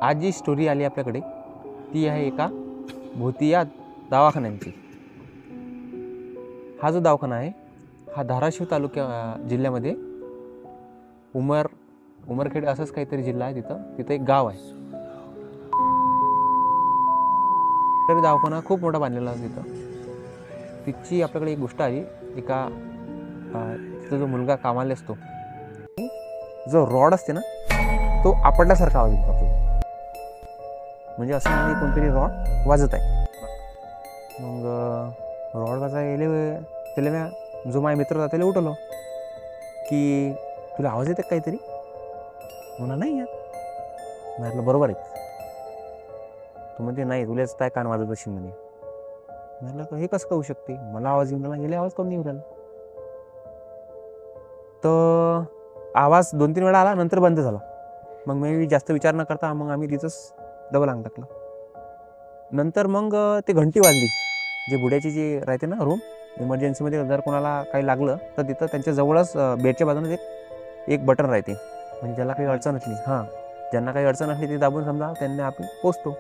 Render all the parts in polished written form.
आज जी स्टोरी आली आपल्याकडे ती आहे एका भूतिया दवाखान्यांची। हा जो दवाखाना आहे हा धाराशिव तालुक्या जिल्ह्यामध्ये उमरखेड असंच काहीतरी जिल्हा आहे, तिथं एक गाव आहे। तरी दवाखाना खूप मोठा बांधलेला आहे तिथं। तिची आपल्याकडे एक गोष्ट आली, एका तिथं जो मुलगा कामाला असतो, जो रॉड असते ना तो आपटल्यासारखा आवाज येतो आपल्याला, म्हणजे असं म्हणजे कोणतरी रॉड वाजत आहे। मग रॉड वाजायला त्याला मी जो माझा मित्र होता त्याला उठवलं की तुला आवाज येते काहीतरी? म्हणा नाही यार। म्हटलं बरोबर आहे। तो म्हणते नाही तुलाच काय कान वाजत असेल म्हणे। म्हटलं हे कसं होऊ शकते, मला आवाज येऊन राहिला, गेले आवाज कमी येऊन राहिला। तर आवाज 2-3 वेळा आला, नंतर बंद झाला। मग मी जास्त विचार न करता मग आम्ही तिथंच डबल अंग टाकलं। नंतर मग ते घंटी वाजली, जे बुड्याची जी राहते ना रूम, इमर्जन्सीमध्ये जर कोणाला काही लागलं तर तिथं त्यांच्या जवळच बेडच्या बाजूने एक बटन राहते, म्हणजे ज्याला काही अडचण असली, ज्यांना काही अडचण असली ते दाबून समजा त्यांना आपण पोचतो।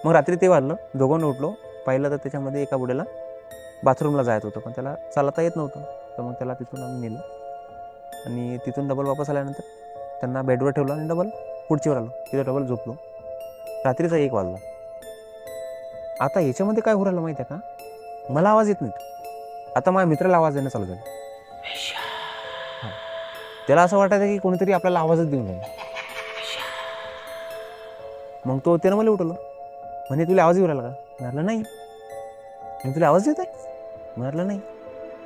मग रात्री ते वाजलं, दोघांना उठलो, पाहिलं तर त्याच्यामध्ये एका बुड्याला बाथरूमला जायचं होतं, पण त्याला चालता येत नव्हतं। तर मग त्याला तिथून आम्ही नेलं आणि तिथून डबल वापस आल्यानंतर त्यांना बेडवर ठेवलं आणि डबल पुढचीवर आलो, तिथं डबल झोपलो। रात्रीचा 1 वाजला। आता याच्यामध्ये काय होऊ राहिलं माहिती आहे का, मला आवाज येत नाही, आता माझ्या मित्राला आवाज देणं चालू झालं। त्याला असं वाटायचं की कोणीतरी आपल्याला आवाजच देऊन राहिला। मग तो त्यानं मला उठवलं, म्हणे तुला आवाज येऊ राहिला का? म्हटलं नाही। मग तुला आवाज येत आहे? म्हटलं नाही।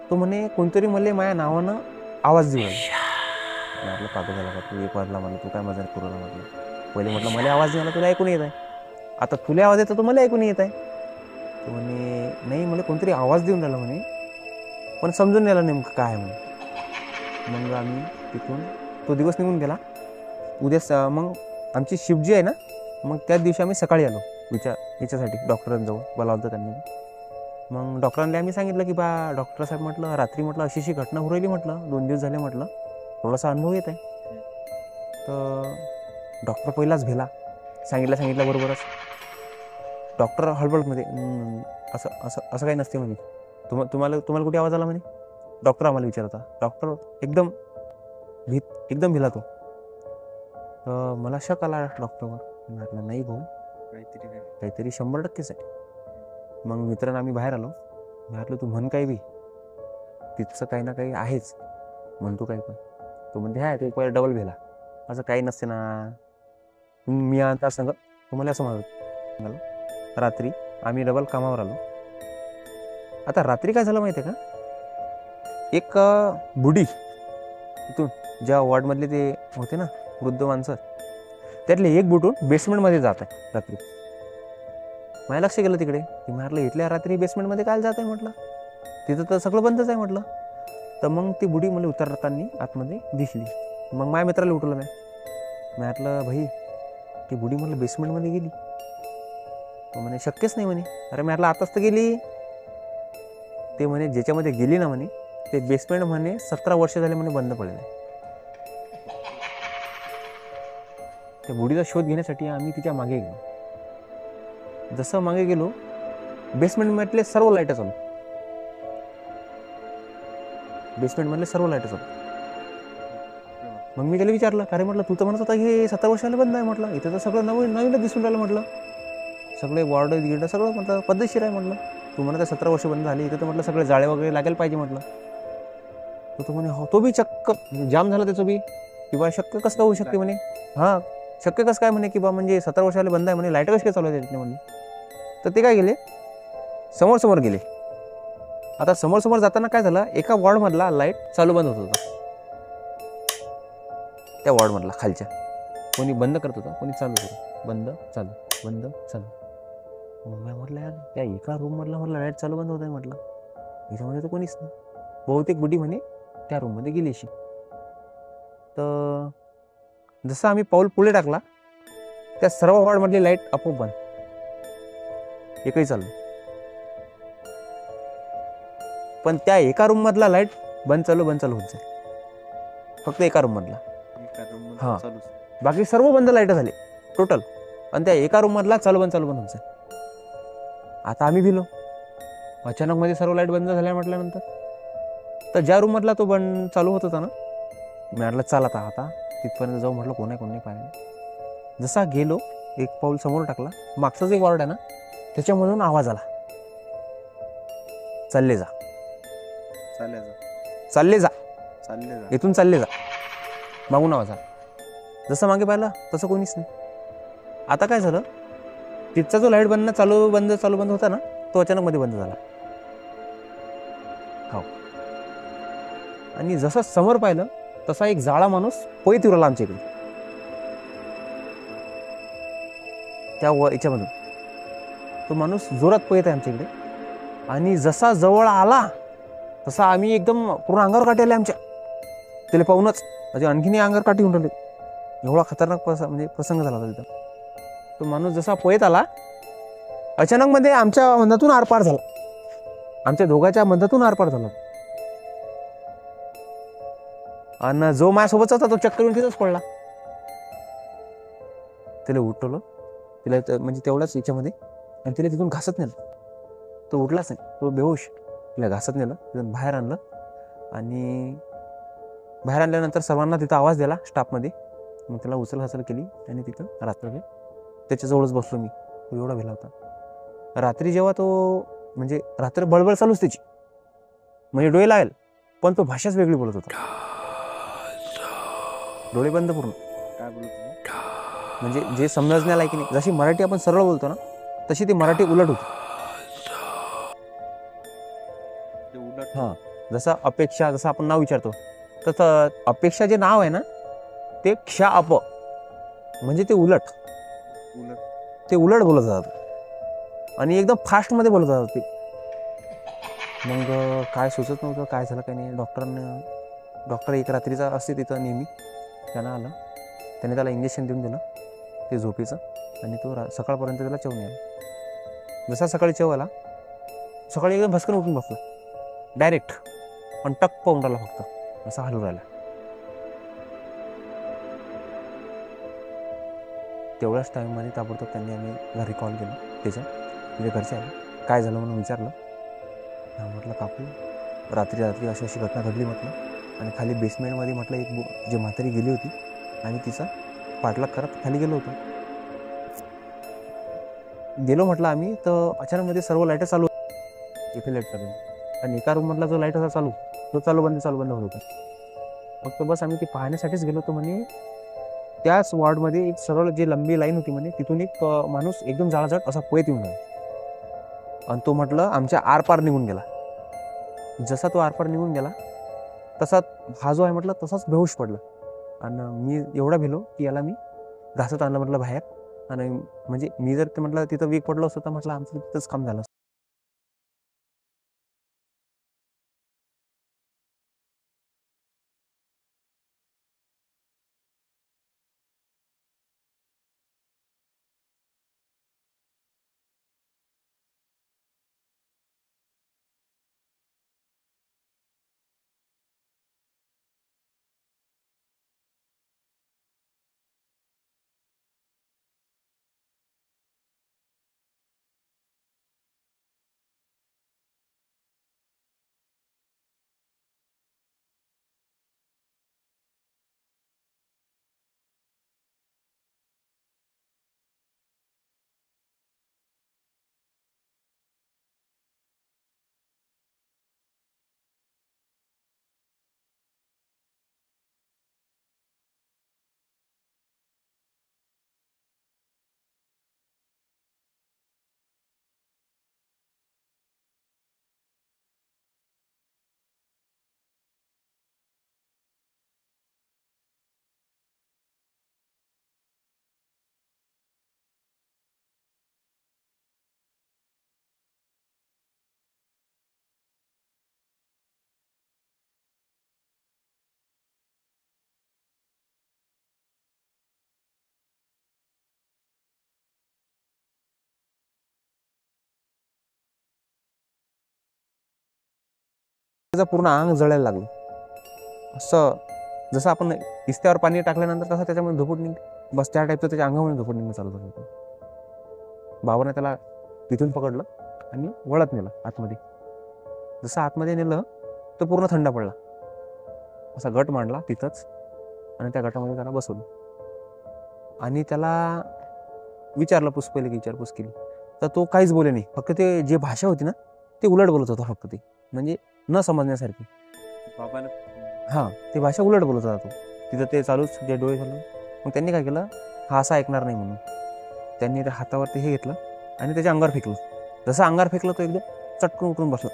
तो म्हणे कोणतरी मला माझ्या नावानं आवाज देऊ राहिला। म्हटलं पागल झाला का तू, 1 वाजला मला, तू काय मजा करू राहिला? म्हटलं पहिले म्हटलं मला आवाज नाही आला, तुला ऐकून येत आहे, आता तुला आवाज येतो तो मला ऐकून येत आहे। तो म्हणे नाही मला कोणतरी आवाज देऊन राहिला म्हणे, पण समजून नेला नेमकं काय म्हणे। मग आम्ही तिथून तो दिवस निघून गेला। उद्या मग आमची शिफ्ट जी आहे ना, मग त्याच दिवशी आम्ही सकाळी आलो याच्यासाठी डॉक्टरांजवळ बोलावलं त्यांनी। मग डॉक्टरांनी आम्ही सांगितलं की बा डॉक्टर साहेब म्हटलं रात्री म्हटलं अशी घटना होऊ राहिली, म्हटलं 2 दिवस झाले, म्हटलं थोडासा अनुभव येत आहे। तर डॉक्टर पहिलाच भेला, सांगितलं बरोबरच। डॉक्टर हळबळमध्ये असं असं असं काही नसते म्हणे, तुम्हाला कुठे आवाज आला म्हणे? डॉक्टर आम्हाला विचारता। डॉक्टर एकदम भिला तो। तर मला शक आला डॉक्टरवर। म्हटलं नाही भाऊ, काहीतरी 100% आहे। मग मित्रांनो आम्ही बाहेर आलो, म्हटलं तू म्हण काही बी, तिथचं काही ना काही आहेच, म्हणतो काही पण। तो म्हणते हाय ते पहिला डबल भेला, असं काही नसते ना। मी आता सांग तुम्हाला असं म्हणत, रात्री आम्ही डबल कामावर आलो। आता रात्री काय झालं माहिती आहे का, एक बुडी इथून ज्या वॉर्डमधले ते होते ना वृद्ध माणसं, त्यातले एक बुटून बेसमेंटमध्ये जात आहे रात्री। माझ्या लक्ष गेलं तिकडे की म्हटलं इथल्या रात्री बेसमेंटमध्ये काय जात आहे, म्हटलं तिथं तर सगळं बंदच आहे म्हटलं। तर मग ती बुडी मला उतरताना आतमध्ये दिसली। मग माझ्या मित्राला उठवलं मी, म्हटलं भाई ती बुडी म्हटलं बेसमेंटमध्ये गेली? तो म्हणे शक्यच नाही म्हणे। अरे म्हटलं आताच तर गेली। ते म्हणे ज्याच्यामध्ये गेली ना म्हणे ते बेसमेंट म्हणे 17 वर्ष झाले म्हणे बंद पडलेलं आहे। त्या बुडीचा शोध घेण्यासाठी आम्ही तिच्या मागे गेलो। जसं मागे गेलो, बेसमेंटमधले सर्व लाईट चालू, बेसमेंटमधले सर्व लाईट चालू। मग मी त्याला विचारलं, अरे म्हटलं तू तर म्हणत होता हे 17 वर्षाला बंद आहे, म्हटलं इथं तर सगळं नवीनच दिसून राहिलं, म्हटलं सगळे वॉर्ड गिर्ड सगळं म्हटलं पद्धतशीर आहे, म्हटलं तू म्हणत 17 वर्ष बंद झाली, इथं तर म्हटलं सगळे जाळे वगैरे लागेल पाहिजे म्हटलं। तर तो म्हणे हो, तो बी चक्क जाम झाला त्याचं बी, किंवा शक्य कसं काय होऊ शकते म्हणे, शक्य कसं काय म्हणे की बा म्हणजे 17 वर्षाला बंद आहे म्हणे, लाईट कशी काय चालू आहे त्याने म्हणे। तर ते काय गेले, समोर गेले। आता समोर जाताना काय झालं, एका वॉर्डमधला लाईट चालू बंद होत होता, त्या वॉर्डमधला खालच्या, कोणी बंद करत होता कोणी चालू होतं, बंद चालू बंद चालू। मग म्हटलं यार त्या एका रूममधला म्हटलं लाईट चालू बंद होत आहे, म्हटलं याच्यामध्ये तर कोणीच नाही, बहुतेक बुडी म्हणे त्या रूममध्ये गेली अशी। तर जसं आम्ही पाऊल पुढे टाकला, त्या सर्व वॉर्डमधली लाईट आपोआप बंद, एकही चालू। पण त्या एका रूम मधला लाईट बंद चालू होत जाईल, फक्त एका रूम मधला, बाकी सर्व बंद लाईट झाले। टोटल. आणि त्या एका रूममधला चालू बंद व्हायचं. आता आम्ही भिलो. अचानक मध्ये सर्व लाईट बंद झाल्या म्हटल्यानंतर तर ज्या रूममधला तो बंद चालू होत होता ना, मी म्हटलं चाल आता तिथपर्यंत जाऊ. म्हटलं कोण आहे पाहिजे. जसा गेलो, एक पाऊल समोर टाकला, मागचाच एक वॉर्ड आहे ना, त्याच्यामधून आवाज आला, चालले जा, इथून चालले जा. मागून आवाज आला. जसं मागे पाहिलं तसं कोणीच नाही. आता काय झालं, तिथचा जो लाईट बंद चालू बंद होता ना, तो अचानक मध्ये बंद झाला. हो. आणि जसं समोर पाहिलं तसा एक जाळा माणूस पळत उरला आमच्या इकडे. त्या याच्यामधून तो माणूस जोरात पळत आहे आमच्या इकडे. आणि जसा जवळ आला तसा आम्ही एकदम पूर्ण अंगावर काठी आले आमच्या. त्याला पाहूनच म्हणजे आणखीन अंगावर काठी उठवली. एवढा खतरनाक म्हणजे प्रसंग झाला होता तिथं. तो माणूस जसा पळत आला, अचानक मध्ये आमच्या मधातून आरपार झाला. आमच्या दोघांच्या मधातून आरपार झाला. आणि जो माझ्यासोबतचा होता तो चक्कर येऊन तिथंच पडला. त्याला उठवलं, तिला म्हणजे तेवढ्याच याच्यामध्ये, आणि तिला तिथून घासत नेलं. तो उठलाच नाही, तो बेहोश. तिला घासत नेलं, तिथून बाहेर आणलं. आणि बाहेर आणल्यानंतर सर्वांना तिथं आवाज दिला स्टाफमध्ये. मग त्याला उचल केली आणि तिथं रात्रभर त्याच्याजवळच बसलो मी. तो एवढा भेला होता. रात्री जेव्हा तो म्हणजे रात्र बळबळ चालूच त्याची, म्हणजे डोळे लागेल, पण तो भाषाच वेगळी बोलत होता. डोळे बंद पूर्ण. काय बोलत म्हणजे जे समजण्याला की नाही, जशी मराठी आपण सरळ बोलतो ना, तशी ती मराठी उलट होती. हां, जसं अपेक्षा, जसं आपण नाव विचारतो तसं अपेक्षा जे नाव आहे ना, ते क्ष अप म्हणजे ते उलट बोलत जातात आणि एकदम फास्टमध्ये बोलत जातात ते. मग काय सुचत नव्हतं, काय झालं काय नाही. डॉक्टर एक रात्रीचा असते तिथं नेहमी, त्यानं आलं. त्याने त्याला इंजेक्शन देऊन दिलं ते झोपेचं. आणि तो सकाळपर्यंत त्याला चव नाही आला. जसा सकाळी चव आला, सकाळी एकदम भस्कन उठून बसला डायरेक्ट, पण टक पाहून राहिला, फक्त असा हलू राहिला. तेवढ्याच टाईममध्ये ताबडतोब त्यांनी आम्ही घरी कॉल केला. तिच्या घरचे आले, काय झालं म्हणून विचारलं. म्हटलं काकू रात्री अशी घटना घडली म्हटलं. आणि खाली बेसमेंटमध्ये म्हटलं एक जी म्हातारी गेली होती आणि तिचा पाठलाग करत खाली गेलो म्हटलं आम्ही. तर अचानकमध्ये सर्व लाईट चालू, इथे लाईट चालू, आणि एका रूममधला जो लाईट होता चालू, तो चालू बंद होत होता. फक्त बस आम्ही ते पाहण्यासाठीच गेलो होतो. म्हणे त्याच वॉर्डमध्ये एक सरळ जी लंबी लाईन होती, म्हणे तिथून एक माणूस एकदम जाळाजाट असा पळत येऊन गेला. आणि तो म्हटलं आमच्या आरपार निघून गेला. जसा तो आरपार निघून गेला तसा हा जो आहे म्हटलं तसाच बेहोश पडला. आणि मी एवढा भिलो की याला मी घासत आणलं म्हटलं बाहेर. आणि म्हणजे मी जर ते म्हटलं तिथं वीक पडलो असतो तर म्हटलं आमचं तिथंच काम झालं. त्याचं पूर्ण अंग जळायला लागलं. असं जसं आपण इस्त्यावर पाणी टाकल्यानंतर कसं त्याच्यामध्ये धुपूट निघते, बस त्या टाईपचं त्याच्या अंगामध्ये झोपट निघणं चालू झालं होतं. बाबाने त्याला तिथून पकडलं आणि वळत नेलं आतमध्ये. जसं आतमध्ये नेलं तर पूर्ण थंड पडला. असा गट मांडला तिथंच आणि त्या गटामध्ये त्याला बसवलं आणि त्याला विचारलं, पहिले की विचारपूस केली तर तो काहीच बोले नाही. फक्त ते जे भाषा होती ना ते उलट बोलत होता, फक्त ते म्हणजे न समजण्यासारखी. बाबानं हां, ते भाषा उलट बोलत होता तो. तिथं ते चालूच, जे डोळे चालू. मग त्यांनी काय केलं, हा असा ऐकणार नाही म्हणून त्यांनी त्या हातावरती हे घेतलं आणि त्याच्या अंगावर फेकलं. जसं अंगावर फेकलं तो एकदम चटकन उठून बसला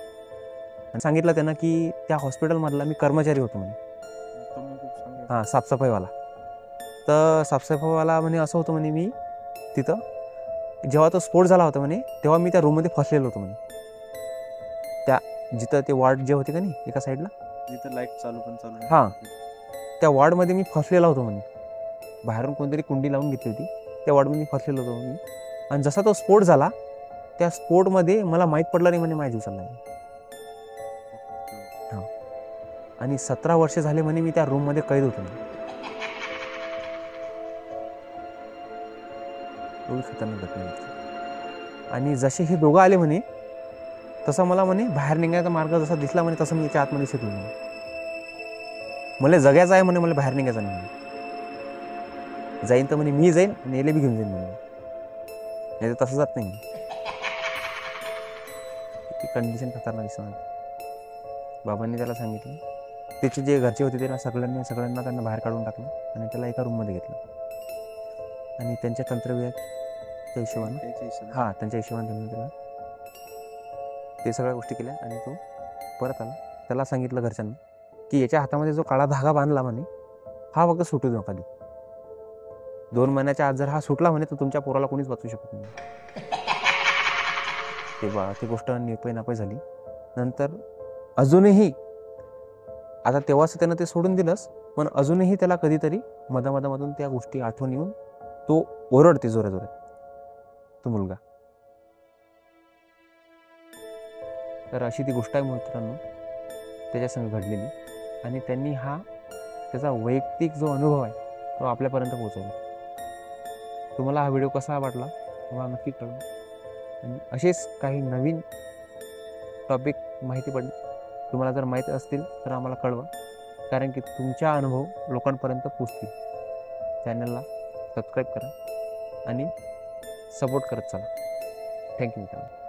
आणि सांगितलं त्यांना की त्या हॉस्पिटलमधला मी कर्मचारी होतो म्हणे. हां, साफसफाईवाला. तर साफसफाईवाला म्हणे असं होतं म्हणे, मी तिथं जेव्हा तो स्फोट झाला होता म्हणे तेव्हा मी त्या रूममध्ये फसलेलो होतो म्हणे. त्या जिथं ते वॉर्ड जे होते का नाही एका साईडला, जिथं लाईट चालू पण चालू नाही. हां, त्या वॉर्डमध्ये मी फसलेला होतो म्हणे. बाहेरून कोणतरी कुंडी लावून घेतली होती, त्या वॉर्डमध्ये मी फसलेलो होतो म्हणे. आणि जसा तो स्फोट झाला त्या स्फोटमध्ये मला माहीत पडलं नाही म्हणे माझ्या दिवसाला. हां, आणि 17 वर्ष झाले म्हणे मी त्या रूममध्ये कैद होतो म्हणे. एवढी खतरनाक घटना होती. आणि जसे हे दोघं आले म्हणे तसं मला म्हणे बाहेर निघायचा मार्ग जसा दिसला म्हणे तसं मी याच्या आतमध्ये शिकलो म्हणे. मला जगायचं आहे म्हणे, मला बाहेर निघायचं नाही म्हणे. जाईन तर म्हणे मी जाईन आणि याला बी घेऊन जाईन म्हणे, नाही तर तसं जात नाही. ती कंडिशन खतरनाक दिसणार. बाबांनी त्याला सांगितलं, त्याचे जे घरचे होते त्याला सगळ्यांना त्यांना बाहेर काढून टाकलं आणि त्याला एका रूममध्ये घेतलं आणि त्यांच्या तंत्रविद्याच्या हिशोबाने हां त्यांच्या हिशोबाने त्यांनी त्याला ते सगळ्या गोष्टी केल्या आणि तो परत आला. त्याला सांगितलं घरच्यांना की याच्या हातामध्ये जो काळा धागा बांधला म्हणे हा फक्त सुटू नका देऊ. 2 महिन्याच्या आत जर हा सुटला म्हणे तर तुमच्या पोराला कोणीच वाचू शकत नाही. ती गोष्ट नापै झाली. नंतर अजूनही, आता तेव्हाच त्यानं ते सोडून दिलंच, पण अजूनही त्याला कधीतरी मधामधामधून त्या गोष्टी आठवण येऊन तो ओरडते जोरात तो मुलगा. तर अशी ती गोष्ट आहे मित्रांनो त्याच्यासंग घडलेली. आणि त्यांनी हा त्याचा वैयक्तिक जो अनुभव आहे तो आपल्यापर्यंत पोहोचवला. तुम्हाला हा व्हिडिओ कसा वाटला तुम्हाला नक्की कळवा. आणि असेच काही नवीन टॉपिक माहिती पडले तुम्हाला जर माहीत असतील तर आम्हाला कळवा, कारण की तुमच्या अनुभव लोकांपर्यंत पोचतील. चॅनलला सबस्क्राईब करा आणि सपोर्ट करत चला. थँक्यू मित्रांनो.